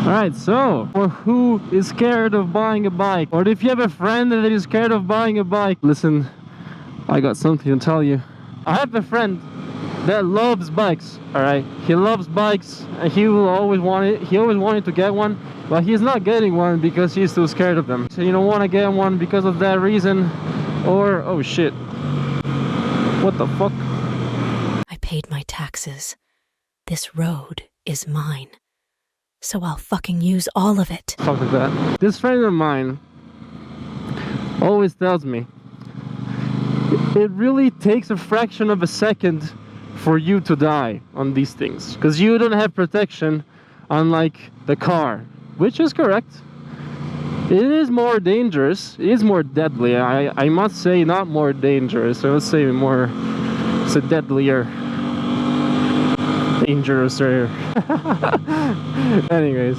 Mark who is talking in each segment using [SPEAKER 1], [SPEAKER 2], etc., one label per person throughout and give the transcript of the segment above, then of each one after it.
[SPEAKER 1] Alright, so for who is scared of buying a bike, or if you have a friend that is scared of buying a bike, listen, I got something to tell you. I have a friend that loves bikes. Alright, he loves bikes and he will always want it. He always wanted to get one, but he's not getting one because he's too scared of them. So you don't want to get one because of that reason, or oh shit, what the fuck?
[SPEAKER 2] I paid my taxes. This road is mine. So I'll fucking use all of it.
[SPEAKER 1] Fuck with that. This friend of mine always tells me it really takes a fraction of a second for you to die on these things, because you don't have protection, unlike the car, which is correct. It is more dangerous, it is more deadly. I must say, not more dangerous, I would say more, it's a deadlier, dangerous-er. Anyways,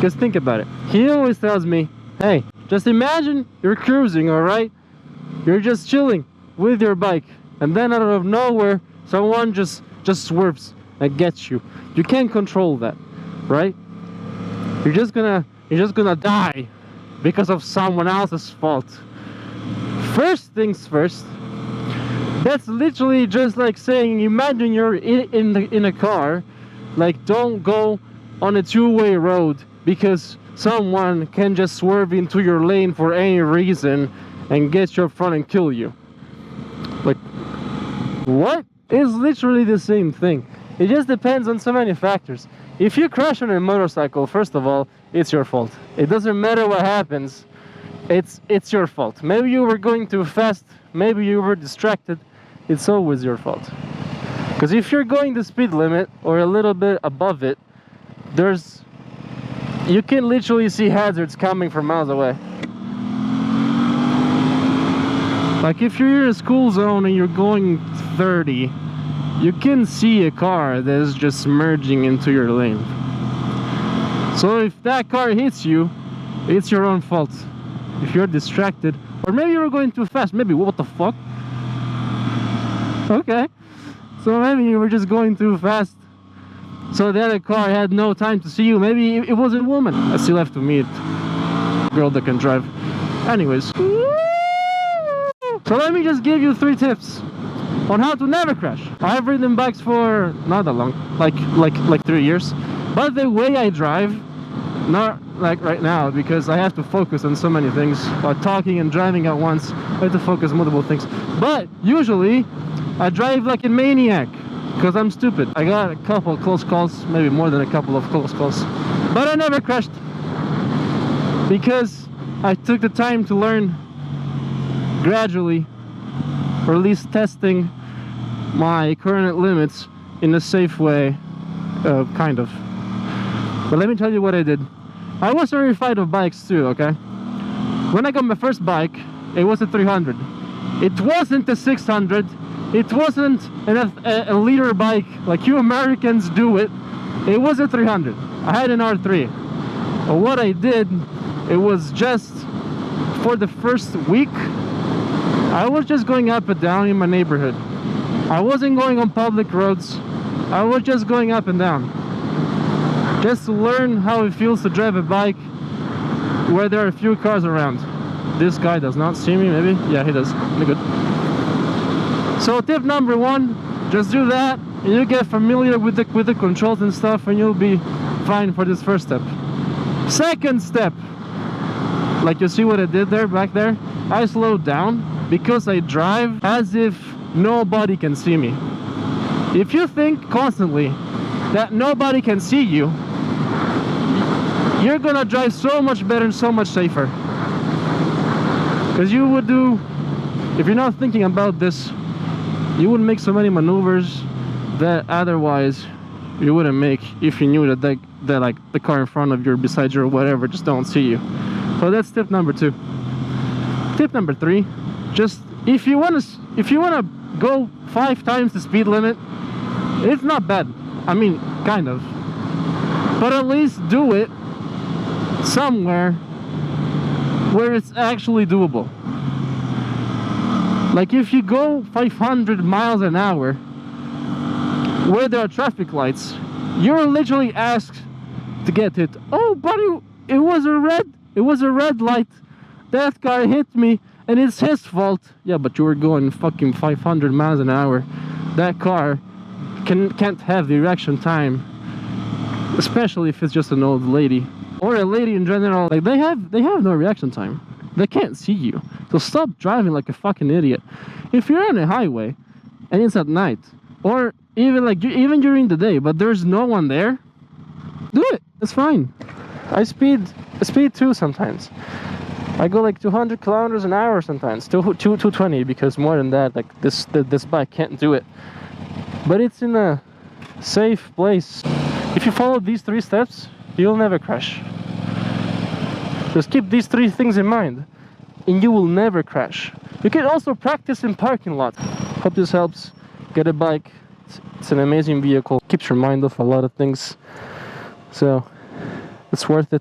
[SPEAKER 1] just think about it. He always tells me, hey, just imagine you're cruising, alright? You're just chilling with your bike, and then out of nowhere someone just swerves and gets you. You can't control that, right? You're just gonna die because of someone else's fault. First things first, that's literally just like saying, imagine you're in a car, like, don't go on a two-way road because someone can just swerve into your lane for any reason and get you up front and kill you. Like, what? It's literally the same thing. It just depends on so many factors. If you crash on a motorcycle, first of all, it's your fault. It doesn't matter what happens, it's your fault. Maybe you were going too fast, maybe you were distracted, it's always your fault. Because if you're going the speed limit or a little bit above it, you can literally see hazards coming from miles away. Like if you're in a school zone and you're going 30, you can see a car that is just merging into your lane. So if that car hits you, it's your own fault. If you're distracted, or maybe you were going too fast, maybe, what the fuck? Okay, so maybe you were just going too fast, so the other car had no time to see you. Maybe it was a woman. I still have to meet a girl that can drive. Anyways, so let me just give you 3 tips on how to never crash. I've ridden bikes for not that long, like 3 years, but the way I drive, not like right now, because I have to focus on so many things while talking and driving at once. I have to focus on multiple things, but usually I drive like a maniac because I'm stupid. I got a couple of close calls, maybe more than a couple of close calls, but I never crashed because I took the time to learn gradually, or at least testing my current limits in a safe way, kind of. But let me tell you what I did. I was terrified of bikes too, okay? When I got my first bike, it was a 300. It wasn't a 600. It wasn't a liter bike like you Americans do it. It was a 300. I had an R3. But what I did, it was just for the first week, I was just going up and down in my neighborhood. I wasn't going on public roads. I was just going up and down, just to learn how it feels to drive a bike where there are a few cars around. This guy does not see me, maybe? Yeah, he does. Good. So tip number 1, just do that and you get familiar with the controls and stuff, and you'll be fine for this first step. Second step, like you see what I did there, back there, I slowed down because I drive as if nobody can see me. If you think constantly that nobody can see you, you're gonna drive so much better and so much safer. Because you would do, if you're not thinking about this, you wouldn't make so many maneuvers that otherwise you wouldn't make if you knew that like the car in front of you or beside you or whatever just don't see you. So that's tip number 2. Tip number 3, just if you wanna go 5 times the speed limit, it's not bad. I mean, kind of, but at least do it somewhere where it's actually doable. Like if you go 500 miles an hour where there are traffic lights, you're literally asked to get hit. Oh, buddy, it was a red light. That car hit me, and it's his fault. Yeah, but you were going fucking 500 miles an hour. That car can't have the reaction time, especially if it's just an old lady or a lady in general. Like they have no reaction time. They can't see you, so stop driving like a fucking idiot. If you're on a highway and it's at night, or even during the day, but there's no one there, do it. It's fine. I speed too sometimes. I go like 200 kilometers an hour sometimes, 220, because more than that, like this bike can't do it. But it's in a safe place. If you follow these 3 steps, you'll never crash. Just keep these 3 things in mind, and you will never crash. You can also practice in parking lots. Hope this helps. Get a bike. It's an amazing vehicle. Keeps your mind off a lot of things. So, it's worth it.